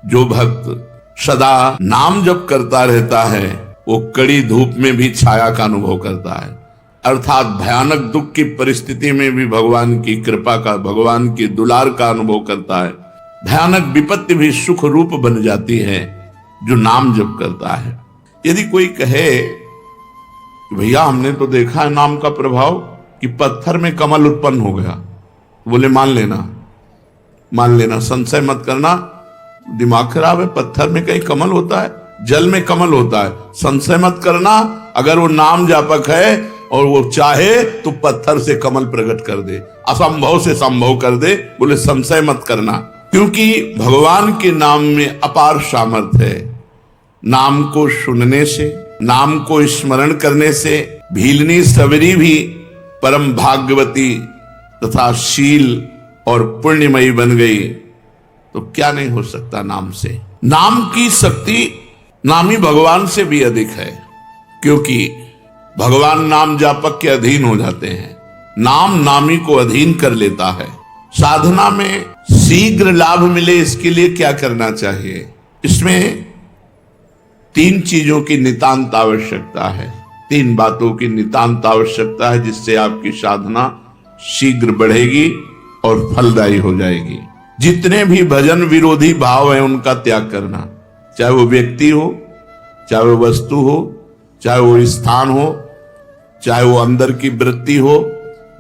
जो भक्त सदा नाम जप करता रहता है वो कड़ी धूप में भी छाया का अनुभव करता है, अर्थात भयानक दुख की परिस्थिति में भी भगवान की कृपा का, भगवान की दुलार का अनुभव करता है। भयानक विपत्ति भी सुख रूप बन जाती है जो नाम जप करता है। यदि कोई कहे भैया हमने तो देखा है नाम का प्रभाव कि पत्थर में कमल उत्पन्न हो गया, बोले मान लेना, संशय मत करना, दिमाग खराब है, पत्थर में कहीं कमल होता है, जल में कमल होता है, संशय मत करना। अगर वो नाम जापक है और वो चाहे तो पत्थर से कमल प्रकट कर दे, असंभव से संभव कर दे, बोले संशय मत करना, क्योंकि भगवान के नाम में अपार सामर्थ्य है। नाम को सुनने से, नाम को स्मरण करने से भीलनी सवरी भी परम भाग्यवती तथा शील और पुण्यमयी बन गई। तो क्या नहीं हो सकता नाम से। नाम की शक्ति नामी भगवान से भी अधिक है, क्योंकि भगवान नाम जापक के अधीन हो जाते हैं, नाम नामी को अधीन कर लेता है। साधना में शीघ्र लाभ मिले इसके लिए क्या करना चाहिए? इसमें 3 चीजों की नितांत आवश्यकता है, 3 बातों की नितांत आवश्यकता है जिससे आपकी साधना शीघ्र बढ़ेगी और फलदायी हो जाएगी। जितने भी भजन विरोधी भाव हैं उनका त्याग करना, चाहे वो व्यक्ति हो, चाहे वो वस्तु हो, चाहे वो स्थान हो, चाहे वो अंदर की वृत्ति हो।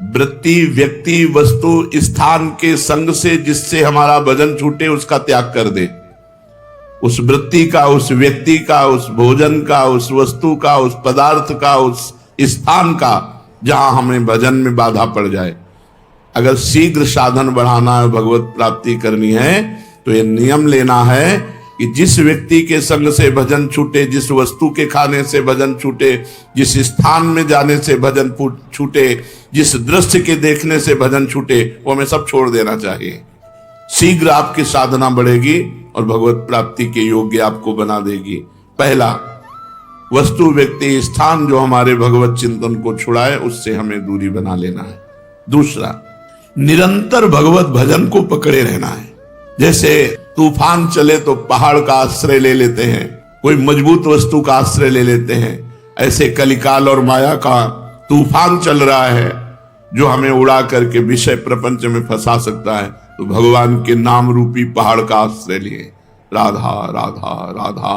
वृत्ति, व्यक्ति, वस्तु, स्थान के संग से जिससे हमारा भजन छूटे उसका त्याग कर दे। उस वृत्ति का, उस व्यक्ति का, उस भोजन का, उस वस्तु का, उस पदार्थ का, उस स्थान का जहां हमें भजन में बाधा पड़ जाए। अगर शीघ्र साधन बढ़ाना है, भगवत प्राप्ति करनी है, तो ये नियम लेना है कि जिस व्यक्ति के संग से भजन छूटे, जिस वस्तु के खाने से भजन छूटे, जिस स्थान में जाने से भजन छूटे, जिस दृश्य के देखने से भजन छूटे, वो हमें सब छोड़ देना चाहिए। शीघ्र आपकी साधना बढ़ेगी और भगवत प्राप्ति के योग्य आपको बना देगी। पहला, वस्तु, व्यक्ति, स्थान जो हमारे भगवत चिंतन को छुड़ाए उससे हमें दूरी बना लेना है। दूसरा, निरंतर भगवत भजन को पकड़े रहना है। जैसे तूफान चले तो पहाड़ का आश्रय ले लेते हैं, कोई मजबूत वस्तु का आश्रय ले लेते हैं, ऐसे कलिकाल और माया का तूफान चल रहा है जो हमें उड़ा करके विषय प्रपंच में फंसा सकता है। तो भगवान के नाम रूपी पहाड़ का आश्रय लिए, राधा राधा राधा,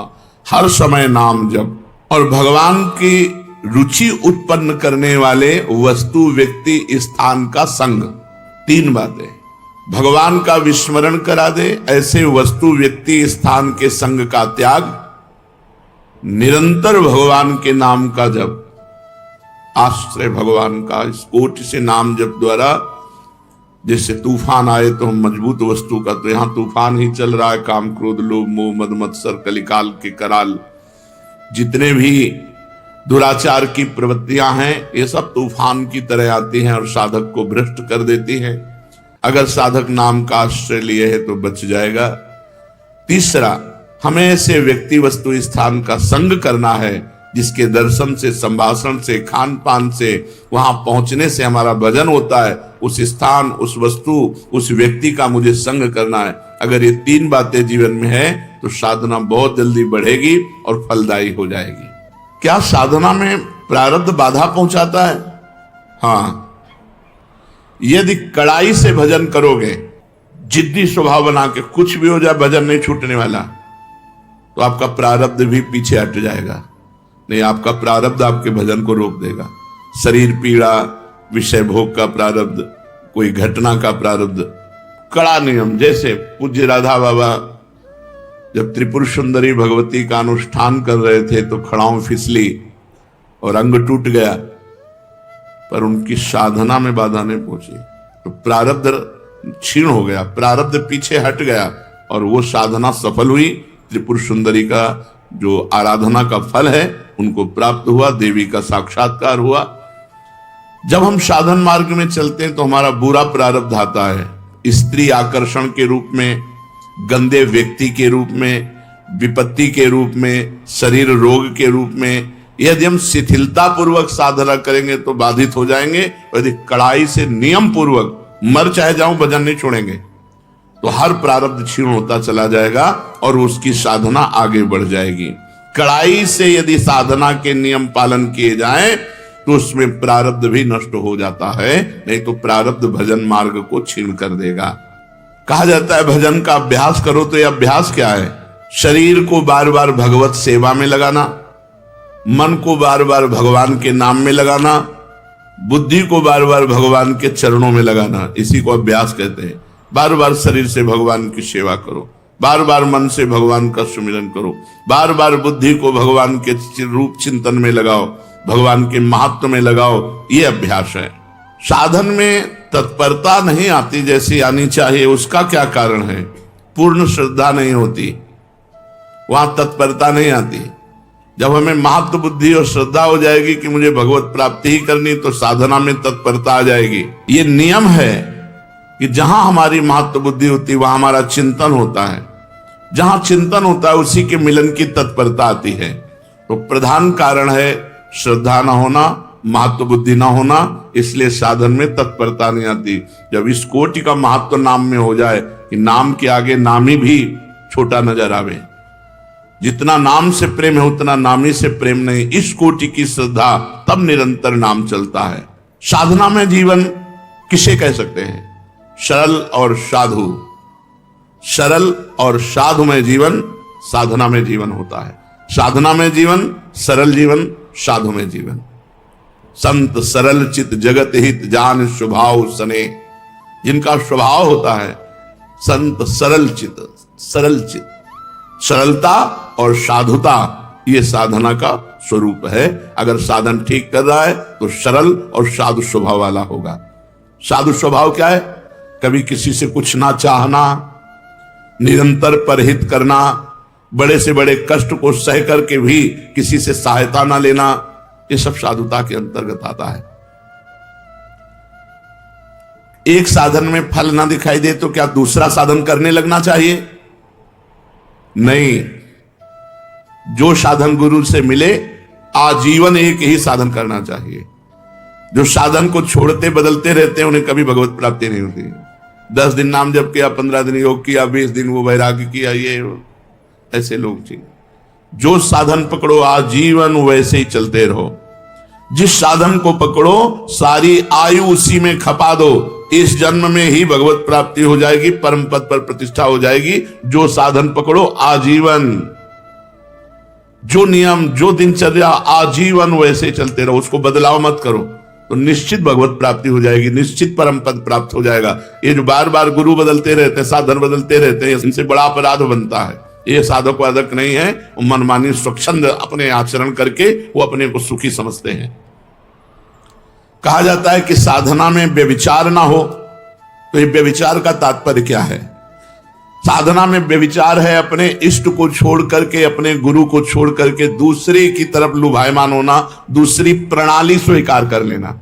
हर समय नाम जप, और भगवान की रुचि उत्पन्न करने वाले वस्तु, व्यक्ति, स्थान का संग। 3 बातें, भगवान का विस्मरण करा दे, ऐसे वस्तु, व्यक्ति, स्थान के संग का त्याग, निरंतर भगवान के नाम का जप, आश्रय भगवान का। इस कोटि से नाम जप द्वारा जैसे तूफान आए तो हम मजबूत वस्तु का, तो यहां तूफान ही चल रहा है, काम, क्रोध, लोभ, मोह, मद, मत्सर, कलिकाल के कराल, जितने भी दुराचार की प्रवृत्तियां हैं ये सब तूफान की तरह आती हैं और साधक को भ्रष्ट कर देती हैं। अगर साधक नाम का आश्रय लिए है तो बच जाएगा। तीसरा, हमें ऐसे व्यक्ति, वस्तु, स्थान का संग करना है जिसके दर्शन से, संभाषण से, खान पान से, वहां पहुंचने से हमारा भजन होता है। उस स्थान, उस वस्तु, उस व्यक्ति का मुझे संग करना है। अगर ये 3 बातें जीवन में है तो साधना बहुत जल्दी बढ़ेगी और फलदायी हो जाएगी। क्या साधना में प्रारब्ध बाधा पहुंचाता है? हाँ, यदि कड़ाई से भजन करोगे, जिद्दी स्वभाव बना के, कुछ भी हो जाए भजन नहीं छूटने वाला, तो आपका प्रारब्ध भी पीछे हट जाएगा। नहीं, आपका प्रारब्ध आपके भजन को रोक देगा। शरीर पीड़ा, विषय भोग का प्रारब्ध, कोई घटना का प्रारब्ध, कड़ा नियम। जैसे पूज्य राधा बाबा जब त्रिपुर सुंदरी भगवती का अनुष्ठान कर रहे थे तो खड़ाऊं फिसली और अंग टूट गया, पर उनकी साधना में बाधा नहीं पहुंची, तो प्रारब्ध क्षीण हो गया, प्रारब्ध पीछे हट गया और वो साधना सफल हुई। त्रिपुर सुंदरी का जो आराधना का फल है उनको प्राप्त हुआ, देवी का साक्षात्कार हुआ। जब हम साधन मार्ग में चलते हैं तो हमारा बुरा प्रारब्ध आता है, स्त्री आकर्षण के रूप में, गंदे व्यक्ति के रूप में, विपत्ति के रूप में, शरीर रोग के रूप में। यदि हम शिथिलता पूर्वक साधना करेंगे तो बाधित हो जाएंगे, यदि कड़ाई से नियम पूर्वक, मर चाहे जाऊं भजन नहीं छोड़ेंगे, तो हर प्रारब्ध क्षीण होता चला जाएगा और उसकी साधना आगे बढ़ जाएगी। कड़ाई से यदि साधना के नियम पालन किए जाएं तो उसमें प्रारब्ध भी नष्ट हो जाता है, नहीं तो प्रारब्ध भजन मार्ग को छीन कर देगा। कहा जाता है भजन का अभ्यास करो, तो यह अभ्यास क्या है? शरीर को बार बार भगवत सेवा में लगाना, मन को बार बार भगवान के नाम में लगाना, बुद्धि को बार बार भगवान के चरणों में लगाना, इसी को अभ्यास कहते हैं। बार बार शरीर से भगवान की सेवा करो, बार बार मन से भगवान का सुमिरन करो, बार बार बुद्धि को भगवान के रूप चिंतन में लगाओ, भगवान के महत्व में लगाओ, ये अभ्यास है। साधन में तत्परता नहीं आती जैसी आनी चाहिए, उसका क्या कारण है? पूर्ण श्रद्धा नहीं होती, वहां तत्परता नहीं आती। जब हमें महत्व बुद्धि और श्रद्धा हो जाएगी कि मुझे भगवत प्राप्ति ही करनी, तो साधना में तत्परता आ जाएगी। ये नियम है कि जहां हमारी महत्व बुद्धि होती है वहां हमारा चिंतन होता है, जहां चिंतन होता है उसी के मिलन की तत्परता आती है। तो प्रधान कारण है श्रद्धा न होना, महत्व बुद्धि न होना, इसलिए साधन में तत्परता नहीं आती। जब इस कोटि का महत्व नाम में हो जाए कि नाम के आगे नामी भी छोटा नजर आवे, जितना नाम से प्रेम है उतना नामी से प्रेम नहीं, इस कोटि की श्रद्धा, तब निरंतर नाम चलता है। साधना में जीवन किसे कह सकते हैं? सरल और साधु। सरल और साधु में जीवन साधना में जीवन होता है। साधना में जीवन सरल जीवन, साधु में जीवन। संत सरल चित जगत हित जान स्वभाव सने, जिनका स्वभाव होता है संत सरल चित, सरल चित, सरलता और साधुता, ये साधना का स्वरूप है। अगर साधन ठीक कर रहा है तो सरल और साधु स्वभाव वाला होगा। साधु स्वभाव क्या है? कभी किसी से कुछ ना चाहना, निरंतर परहित करना, बड़े से बड़े कष्ट को सह करके भी किसी से सहायता ना लेना, ये सब साधुता के अंतर्गत आता है। एक साधन में फल ना दिखाई दे तो क्या दूसरा साधन करने लगना चाहिए? नहीं, जो साधन गुरु से मिले आजीवन एक ही साधन करना चाहिए। जो साधन को छोड़ते बदलते रहते हैं उन्हें कभी भगवत प्राप्ति नहीं होती। 10 दिन नाम जप किया, 15 दिन योग किया, 20 दिन वो वैराग्य किया, ये ऐसे लोग चाहिए। जो साधन पकड़ो आजीवन वैसे ही चलते रहो। जिस साधन को पकड़ो सारी आयु उसी में खपा दो, इस जन्म में ही भगवत प्राप्ति हो जाएगी, परम पद पर प्रतिष्ठा हो जाएगी। जो साधन पकड़ो आजीवन, जो नियम जो दिनचर्या आजीवन वैसे चलते रहो, उसको बदलाव मत करो, तो निश्चित भगवत प्राप्ति हो जाएगी, निश्चित परम पद प्राप्त हो जाएगा। ये जो बार बार गुरु बदलते रहते हैं, साधन बदलते रहते हैं, इनसे बड़ा अपराध बनता है। ये साधक वादक नहीं है, वो मनमानी स्वच्छंद अपने आचरण करके वो अपने को सुखी समझते हैं। कहा जाता है कि साधना में व्यभिचार ना हो, तो ये व्यभिचार का तात्पर्य क्या है? साधना में व्यभिचार है अपने इष्ट को छोड़ करके, अपने गुरु को छोड़ करके दूसरे की तरफ लुभायमान होना, दूसरी प्रणाली स्वीकार कर लेना,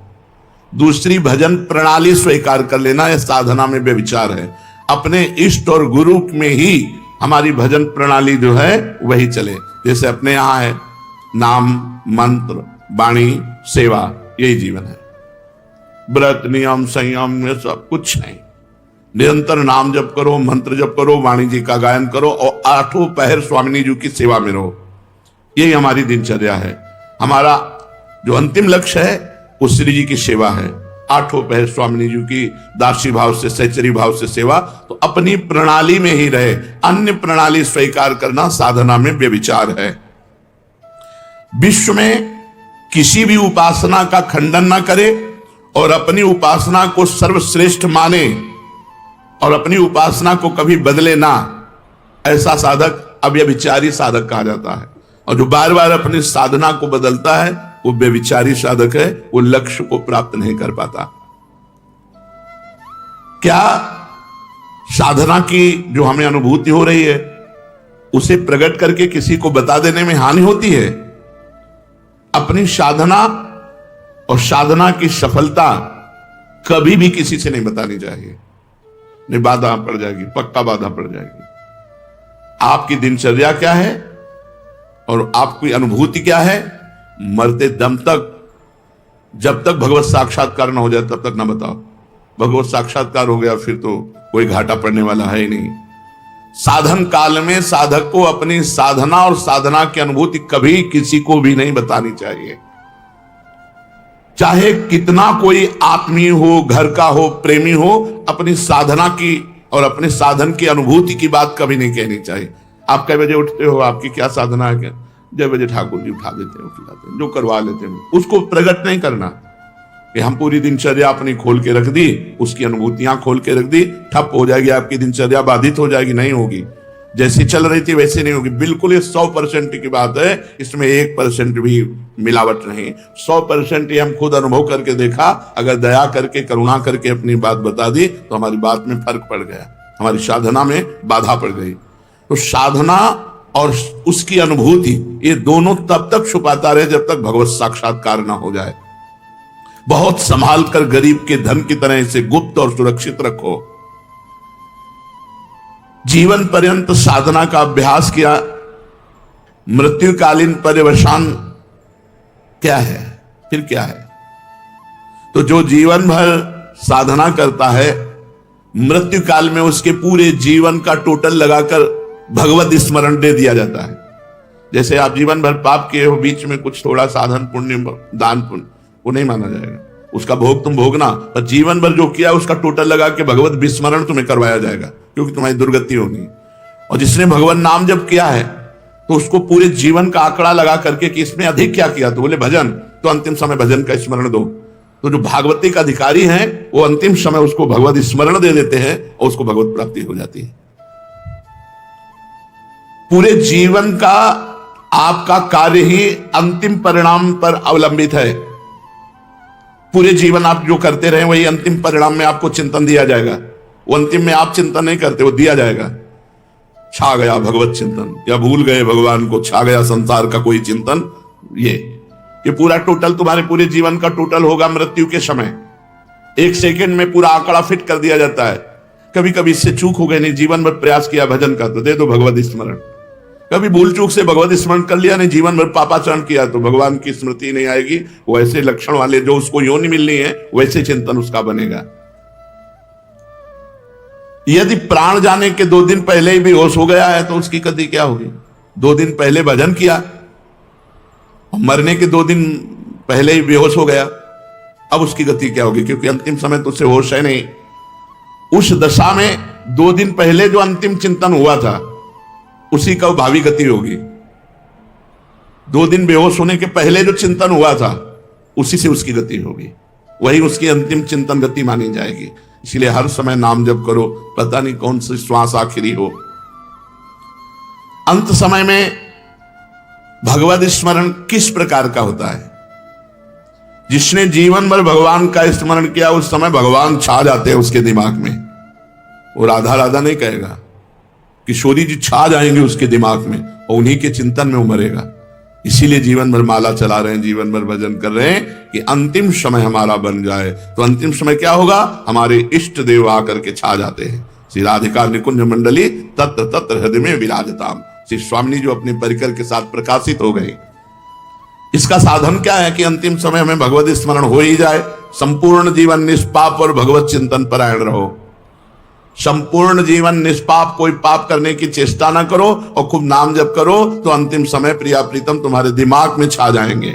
दूसरी भजन प्रणाली स्वीकार कर लेना, यह साधना में व्यभिचार है। अपने इष्ट और गुरु में ही हमारी भजन प्रणाली जो है वही चले। जैसे अपने यहां है नाम मंत्र वाणी सेवा, यही जीवन है। व्रत नियम संयम ये सब कुछ नहीं, निरंतर नाम जप करो, मंत्र जप करो, वाणी जी का गायन करो और 8 पहर स्वामिनी जी की सेवा में रहो। यही हमारी दिनचर्या है। हमारा जो अंतिम लक्ष्य है वो श्री जी की सेवा है। 8 पहर स्वामिनी जी की दासी भाव से, सहचरी भाव से सेवा, तो अपनी प्रणाली में ही रहे। अन्य प्रणाली स्वीकार करना साधना में व्यभिचार है। विश्व में किसी भी उपासना का खंडन ना करे और अपनी उपासना को सर्वश्रेष्ठ माने और अपनी उपासना को कभी बदले ना, ऐसा साधक अव्यभिचारी साधक कहा जाता है। और जो बार बार अपनी साधना को बदलता है वो व्यभिचारी साधक है, वो लक्ष्य को प्राप्त नहीं कर पाता। क्या साधना की जो हमें अनुभूति हो रही है उसे प्रकट करके किसी को बता देने में हानि होती है? अपनी साधना और साधना की सफलता कभी भी किसी से नहीं बतानी चाहिए, नहीं बाधा पड़ जाएगी, पक्का बाधा पड़ जाएगी। आपकी दिनचर्या क्या है और आपकी अनुभूति क्या है, मरते दम तक, जब तक भगवत साक्षात्कार न हो जाए तब तक ना बताओ। भगवत साक्षात्कार हो गया, फिर तो कोई घाटा पड़ने वाला है ही नहीं। साधन काल में साधक को अपनी साधना और साधना की अनुभूति कभी किसी को भी नहीं बतानी चाहिए। चाहे कितना कोई आत्मीय हो, घर का हो, प्रेमी हो, अपनी साधना की और अपने साधन की अनुभूति की बात कभी नहीं कहनी चाहिए। आप कै बजे उठते हो, आपकी क्या साधना है, क्या 6 बजे ठाकुर जी उठा देते हैं, उठलाते हैं, जो करवा लेते हैं, उसको प्रकट नहीं करना कि हम पूरी दिनचर्या अपनी खोल के रख दी, उसकी अनुभूतियां खोल के रख दी, ठप हो जाएगी आपकी दिनचर्या, बाधित हो जाएगी, नहीं होगी। जैसी चल रही थी वैसे नहीं होगी। बिल्कुल ये 100% की बात है, इसमें 1% भी मिलावट नहीं। 100% ये हम खुद अनुभव करके देखा। अगर दया करके, करुणा करके अपनी बात बता दी तो हमारी बात में फर्क पड़ गया, हमारी साधना में बाधा पड़ गई। तो साधना और उसकी अनुभूति ये दोनों तब तक छुपाता रहे जब तक भगवत साक्षात्कार ना हो जाए। बहुत संभाल कर गरीब के धन की तरह इसे गुप्त और सुरक्षित रखो। जीवन पर्यंत साधना का अभ्यास किया, मृत्युकालीन पर्यवसान क्या है, फिर क्या है? तो जो जीवन भर साधना करता है, मृत्यु काल में उसके पूरे जीवन का टोटल लगाकर भगवत स्मरण दे दिया जाता है। जैसे आप जीवन भर पाप किए हो, बीच में कुछ थोड़ा साधन पुण्य, दान पुण्य, वो नहीं माना जाएगा, उसका भोग तुम भोगना, पर जीवन भर जो किया उसका टोटल लगा के भगवत विस्मरण तुम्हें करवाया जाएगा, क्योंकि तुम्हारी दुर्गति होनी। और जिसने भगवान नाम जप किया है तो उसको पूरे जीवन का आंकड़ा लगा करके कि इसमें अधिक क्या किया, तो बोले भजन, तो अंतिम समय भजन का स्मरण दो। तो जो भागवती का अधिकारी हैं वो अंतिम समय उसको भगवत स्मरण दे देते हैं और उसको भगवत प्राप्ति हो जाती है। पूरे जीवन का आपका कार्य ही अंतिम परिणाम पर अवलंबित है। पूरे जीवन आप जो करते रहे वही अंतिम परिणाम में आपको चिंतन दिया जाएगा। वो अंतिम में आप चिंतन नहीं करते, वो दिया जाएगा। छा गया भगवत चिंतन, या भूल गए भगवान को, छा गया संसार का कोई चिंतन, ये पूरा टोटल तुम्हारे पूरे जीवन का टोटल होगा मृत्यु के समय। 1 सेकंड में पूरा आंकड़ा फिट कर दिया जाता है। कभी कभी इससे चूक हो गई, नहीं जीवन भर प्रयास किया भजन का, तो दे दो भगवत स्मरण। कभी भूल चूक से भगवत स्मरण कर लिया, नहीं जीवन भर पापाचरण किया, तो भगवान की स्मृति नहीं आएगी। वैसे लक्षण वाले जो उसको योनि मिलनी है वैसे चिंतन उसका बनेगा। यदि प्राण जाने के 2 दिन पहले ही बेहोश हो गया है तो उसकी गति क्या होगी? 2 दिन पहले भजन किया, मरने के 2 दिन पहले ही बेहोश हो गया, अब उसकी गति क्या होगी? क्योंकि अंतिम समय तो उससे होश है नहीं। उस दशा में 2 दिन पहले जो अंतिम चिंतन हुआ था उसी का भावी गति होगी। 2 दिन बेहोश होने के पहले जो चिंतन हुआ था उसी से उसकी गति होगी, वही उसकी अंतिम चिंतन गति मानी जाएगी। इसलिए हर समय नाम जप करो, पता नहीं कौन सी श्वास आखिरी हो। अंत समय में भगवत स्मरण किस प्रकार का होता है? जिसने जीवन भर भगवान का स्मरण किया उस समय भगवान छा जाते हैं उसके दिमाग में। वो राधा राधा नहीं कहेगा, किशोरी जी छा जाएंगे उसके दिमाग में और उन्हीं के चिंतन में वो मरेगा। इसीलिए जीवन भर माला चला रहे हैं, जीवन भर भजन कर रहे हैं कि अंतिम समय हमारा बन जाए। तो अंतिम समय क्या होगा? हमारे इष्ट देव आकर के छा जाते हैं। श्री राधिका निकुंज मंडली तत्र तत्र हृदय में विराजताम। श्री स्वामी जो अपने परिकर के साथ प्रकाशित हो गए। इसका साधन क्या है कि अंतिम समय हमें भगवत स्मरण हो ही जाए। संपूर्ण जीवन निष्पाप और भगवत चिंतन परायण रहो। संपूर्ण जीवन निष्पाप, कोई पाप करने की चेष्टा ना करो और खूब नाम जप करो, तो अंतिम समय प्रिया प्रीतम तुम्हारे दिमाग में छा जाएंगे।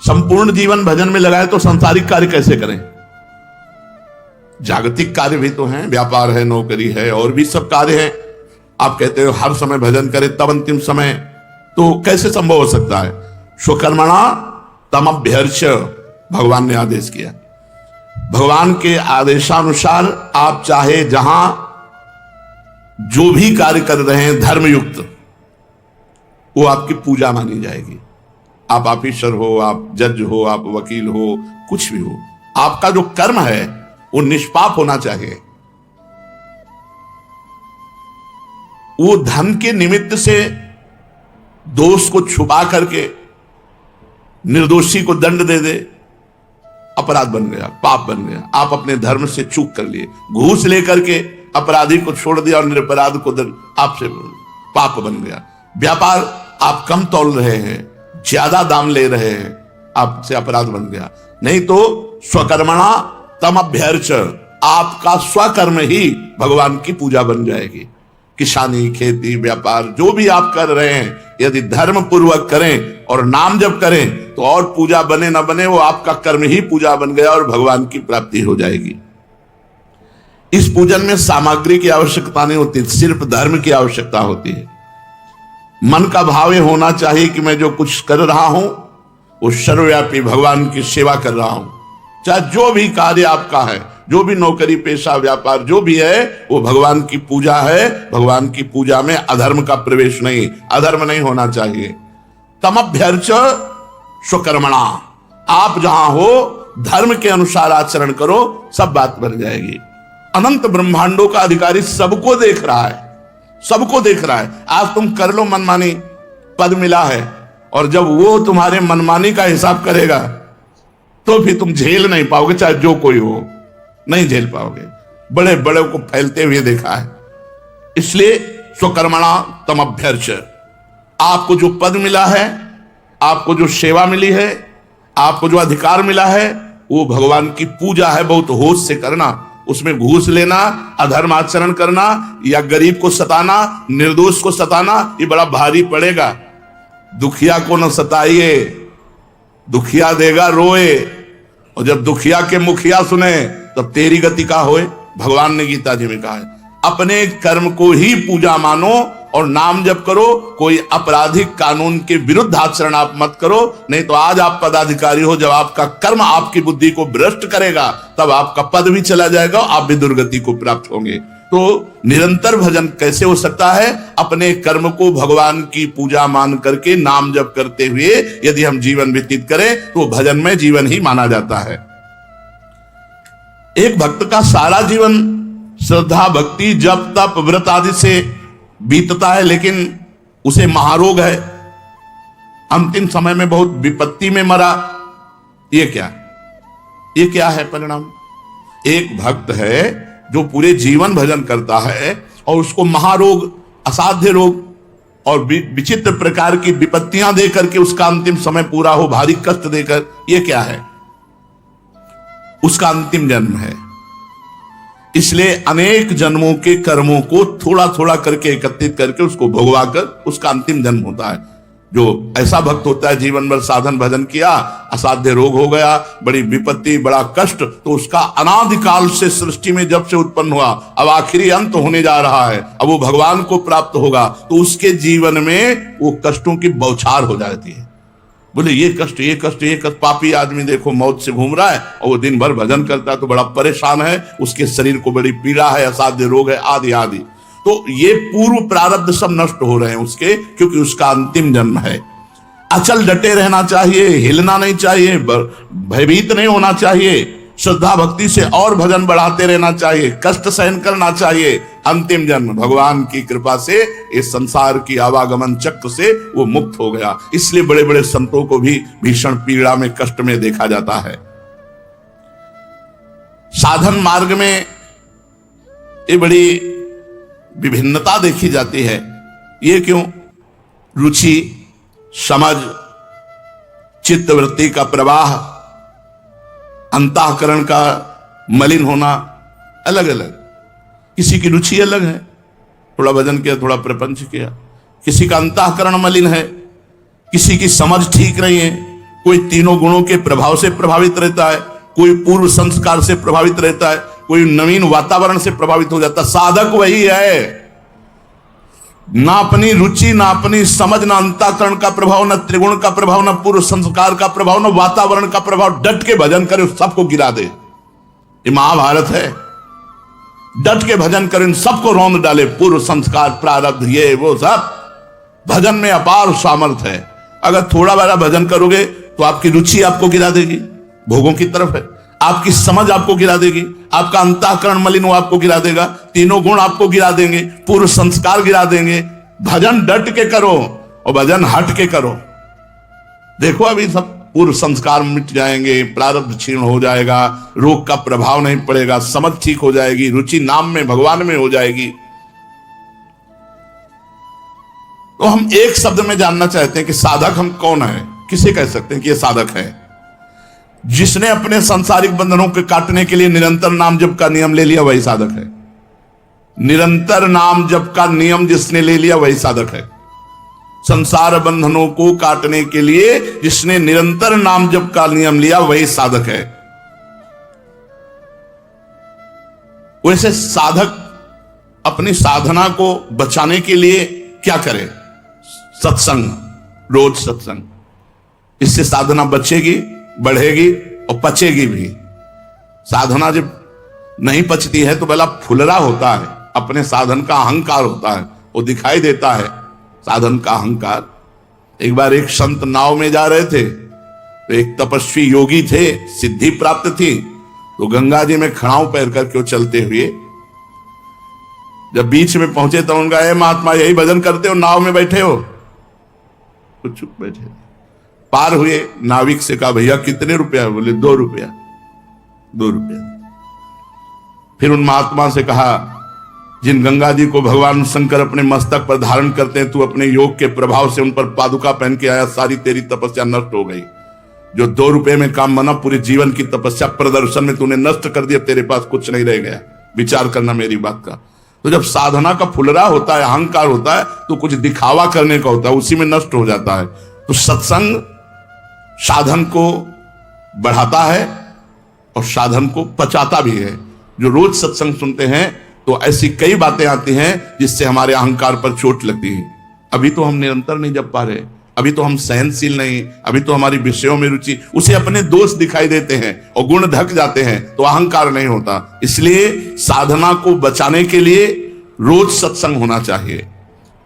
संपूर्ण जीवन भजन में लगाए तो सांसारिक कार्य कैसे करें? जागतिक कार्य भी तो हैं, व्यापार है, नौकरी है, और भी सब कार्य हैं। आप कहते हो हर समय भजन करें तब अंतिम समय, तो कैसे संभव हो सकता है? स्वकर्मणा तमभ्यर्च भगवान ने आदेश किया। भगवान के आदेशानुसार आप चाहे जहां जो भी कार्य कर रहे हैं धर्मयुक्त, वो आपकी पूजा मानी जाएगी। आप ऑफिसर हो, आप जज हो, आप वकील हो, कुछ भी हो, आपका जो कर्म है वो निष्पाप होना चाहिए। वो धन के निमित्त से दोष को छुपा करके निर्दोषी को दंड दे दे, अपराध बन गया, पाप बन गया। आप अपने धर्म से चूक कर लिए, घूस लेकर के अपराधी को छोड़ दिया और निरपराध को आपसे पाप बन गया। व्यापार आप कम तौल रहे हैं, ज्यादा दाम ले रहे हैं, आपसे अपराध बन गया। नहीं तो स्वकर्मणा तम अभ्यर्च, आपका स्वकर्म ही भगवान की पूजा बन जाएगी। किसानी, खेती, व्यापार जो भी आप कर रहे हैं, यदि धर्म पूर्वक करें और नाम जप करें तो और पूजा बने ना बने, वो आपका कर्म ही पूजा बन गया और भगवान की प्राप्ति हो जाएगी। इस पूजन में सामग्री की आवश्यकता नहीं होती, सिर्फ धर्म की आवश्यकता होती है। मन का भाव ये होना चाहिए कि मैं जो कुछ कर रहा हूं वो सर्वव्यापी भगवान की सेवा कर रहा हूं। चाहे जो भी कार्य आपका है, जो भी नौकरी, पेशा, व्यापार जो भी है, वो भगवान की पूजा है। भगवान की पूजा में अधर्म का प्रवेश नहीं, अधर्म नहीं होना चाहिए। तमभ्यर्च स्वकर्मणा, आप जहां हो धर्म के अनुसार आचरण करो, सब बात बन जाएगी। अनंत ब्रह्मांडों का अधिकारी सबको देख रहा है, सबको देख रहा है। आज तुम कर लो मनमानी, पद मिला है, और जब वो तुम्हारे मनमानी का हिसाब करेगा तो फिर तुम झेल नहीं पाओगे, चाहे जो कोई हो, नहीं झेल पाओगे। बड़े बड़े को फैलते हुए देखा है। इसलिए स्वकर्मणा तमभ्यर्च, आपको जो पद मिला है, आपको जो सेवा मिली है, आपको जो अधिकार मिला है, वो भगवान की पूजा है। बहुत होश से करना, उसमें घूस लेना, अधर्म आचरण करना या गरीब को सताना, निर्दोष को सताना, ये बड़ा भारी पड़ेगा। दुखिया को न सताइए, दुखिया देगा रोए, और जब दुखिया के मुखिया सुने तब तेरी गति का होए। भगवान ने गीता जी में कहा है, अपने कर्म को ही पूजा मानो और नाम जप करो। कोई आपराधिक कानून के विरुद्ध आचरण आप मत करो, नहीं तो आज आप पदाधिकारी हो, जब आपका कर्म आपकी बुद्धि को भ्रष्ट करेगा तब आपका पद भी चला जाएगा, आप भी दुर्गति को प्राप्त होंगे। तो निरंतर भजन कैसे हो सकता है? अपने कर्म को भगवान की पूजा मान करके नाम जप करते हुए यदि हम जीवन व्यतीत करें तो भजन में जीवन ही माना जाता है। एक भक्त का सारा जीवन श्रद्धा, भक्ति, जप, तप, व्रत आदि से बीतता है, लेकिन उसे महारोग है, अंतिम समय में बहुत विपत्ति में मरा। ये क्या है परिणाम? एक भक्त है जो पूरे जीवन भजन करता है और उसको महारोग, असाध्य रोग और विचित्र प्रकार की विपत्तियां देकर के उसका अंतिम समय पूरा हो, भारी कष्ट देकर, ये क्या है? उसका अंतिम जन्म है। इसलिए अनेक जन्मों के कर्मों को थोड़ा थोड़ा करके एकत्रित करके उसको भोगवाकर उसका अंतिम जन्म होता है। जो ऐसा भक्त होता है, जीवन भर साधन भजन किया, असाध्य रोग हो गया, बड़ी विपत्ति, बड़ा कष्ट, तो उसका अनादिकाल से सृष्टि में जब से उत्पन्न हुआ, अब आखिरी अंत होने जा रहा है, अब वो भगवान को प्राप्त होगा, तो उसके जीवन में वो कष्टों की बौछार हो जाती है। बोले ये कष्ट, ये कष्ट, ये कष्ट। पापी आदमी देखो मौत से घूम रहा है और वो दिन भर भजन करता है तो बड़ा परेशान है, उसके शरीर को बड़ी पीड़ा है, असाध्य रोग है, आदि आदि। तो ये पूर्व प्रारब्ध सब नष्ट हो रहे हैं उसके, क्योंकि उसका अंतिम जन्म है। अचल डटे रहना चाहिए, हिलना नहीं चाहिए, भयभीत नहीं होना चाहिए, श्रद्धा भक्ति से और भजन बढ़ाते रहना चाहिए, कष्ट सहन करना चाहिए। अंतिम जन्म भगवान की कृपा से इस संसार की आवागमन चक्र से वो मुक्त हो गया। इसलिए बड़े बड़े संतों को भी भीषण पीड़ा में, कष्ट में देखा जाता है। साधन मार्ग में ये बड़ी विभिन्नता देखी जाती है। ये क्यों? रुचि, समझ, चित्तवृत्ति का प्रवाह, अंतःकरण का मलिन होना अलग अलग। किसी की रुचि अलग है, थोड़ा भजन किया, थोड़ा प्रपंच किया। किसी का अंतःकरण मलिन है, किसी की समझ ठीक नहीं है, कोई तीनों गुणों के प्रभाव से प्रभावित रहता है, कोई पूर्व संस्कार से प्रभावित रहता है, कोई नवीन वातावरण से प्रभावित हो जाता है। साधक वही है, ना अपनी रुचि, ना अपनी समझ, ना अंतःकरण का प्रभाव, ना त्रिगुण का प्रभाव, ना पूर्व संस्कार का प्रभाव, ना वातावरण का प्रभाव। डट के भजन करे, सबको गिरा दे। ये महाभारत है। डट के भजन करे, इन सबको रौंद डाले। पूर्व संस्कार, प्रारब्ध, ये वो सब। भजन में अपार सामर्थ्य है। अगर थोड़ा बड़ा भजन करोगे तो आपकी रुचि आपको गिरा देगी, भोगों की तरफ है। आपकी समझ आपको गिरा देगी, आपका अंतःकरण मलिन वो आपको गिरा देगा, तीनों गुण आपको गिरा देंगे, पूर्व संस्कार गिरा देंगे। भजन डट के करो और भजन हट के करो। देखो अभी सब पूर्व संस्कार मिट जाएंगे, प्रारब्ध क्षीण हो जाएगा, रोग का प्रभाव नहीं पड़ेगा, समझ ठीक हो जाएगी, रुचि नाम में, भगवान में हो जाएगी। तो हम एक शब्द में जानना चाहते हैं कि साधक हम कौन है। किसे कह सकते हैं कि यह साधक है? जिसने अपने सांसारिक बंधनों के काटने के लिए निरंतर नाम जप का नियम ले लिया वही साधक है। निरंतर नाम जप का नियम जिसने ले लिया वही साधक है। संसार बंधनों को काटने के लिए जिसने निरंतर नाम जप का नियम लिया वही साधक है। वैसे साधक अपनी साधना को बचाने के लिए क्या करे? सत्संग, रोज सत्संग। इससे साधना बचेगी, बढ़ेगी और पचेगी भी। साधना जब नहीं पचती है तो भला फुलरा होता है, अपने साधन का अहंकार होता है, वो दिखाई देता है साधन का अहंकार। एक बार एक संत नाव में जा रहे थे तो एक तपस्वी योगी थे, सिद्धि प्राप्त थी, तो गंगा जी में खड़ाऊ पैर करके वो चलते हुए जब बीच में पहुंचे तो उनका, हे महात्मा यही भजन करते हो, नाव में बैठे हो? तो चुप बैठे। पार हुए, नाविक से कहा भैया कितने रुपया? बोले 2 रुपया। 2 रुपया। फिर उन महात्मा से कहा, जिन गंगा जी को भगवान शंकर अपने मस्तक पर धारण करते हैं, तू अपने योग के प्रभाव से उन पर पादुका पहन के आया, सारी तेरी तपस्या नष्ट हो गई। जो 2 रुपए में काम बना, पूरे जीवन की तपस्या प्रदर्शन में तूने नष्ट कर दिया, तेरे पास कुछ नहीं रह गया। विचार करना मेरी बात का। तो जब साधना का फुलरा होता है, अहंकार होता है, तो कुछ दिखावा करने का होता है, उसी में नष्ट हो जाता है। तो सत्संग साधन को बढ़ाता है और साधन को पचाता भी है। जो रोज सत्संग सुनते हैं तो ऐसी कई बातें आती हैं जिससे हमारे अहंकार पर चोट लगती है। अभी तो हम निरंतर नहीं जप पा रहे, अभी तो हम सहनशील नहीं, अभी तो हमारी विषयों में रुचि, उसे अपने दोष दिखाई देते हैं और गुण ढक जाते हैं, तो अहंकार नहीं होता। इसलिए साधना को बचाने के लिए रोज सत्संग होना चाहिए,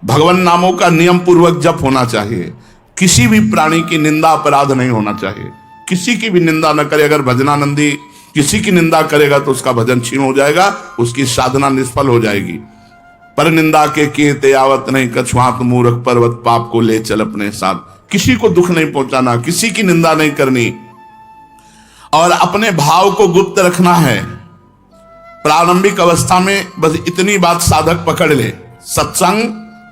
भगवान नामों का नियम पूर्वक जप होना चाहिए, किसी भी प्राणी की निंदा अपराध नहीं होना चाहिए, किसी की भी निंदा न करे। अगर भजनानंदी किसी की निंदा करेगा तो उसका भजन छीन हो जाएगा, उसकी साधना निष्फल हो जाएगी। पर निंदा के किए ते आवत नहीं, कछुआत मूर्ख पर्वत पाप को ले चल अपने साथ। किसी को दुख नहीं पहुंचाना, किसी की निंदा नहीं करनी और अपने भाव को गुप्त रखना है। प्रारंभिक अवस्था में बस इतनी बात साधक पकड़ ले, सत्संग,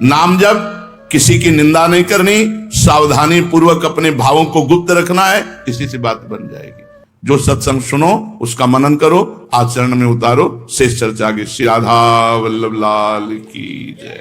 नाम जप, किसी की निंदा नहीं करनी, सावधानी पूर्वक अपने भावों को गुप्त रखना है, इसी से बात बन जाएगी। जो सत्संग सुनो उसका मनन करो, आचरण में उतारो। शेष चर्चा की। श्री राधा वल्लभ लाल की जय।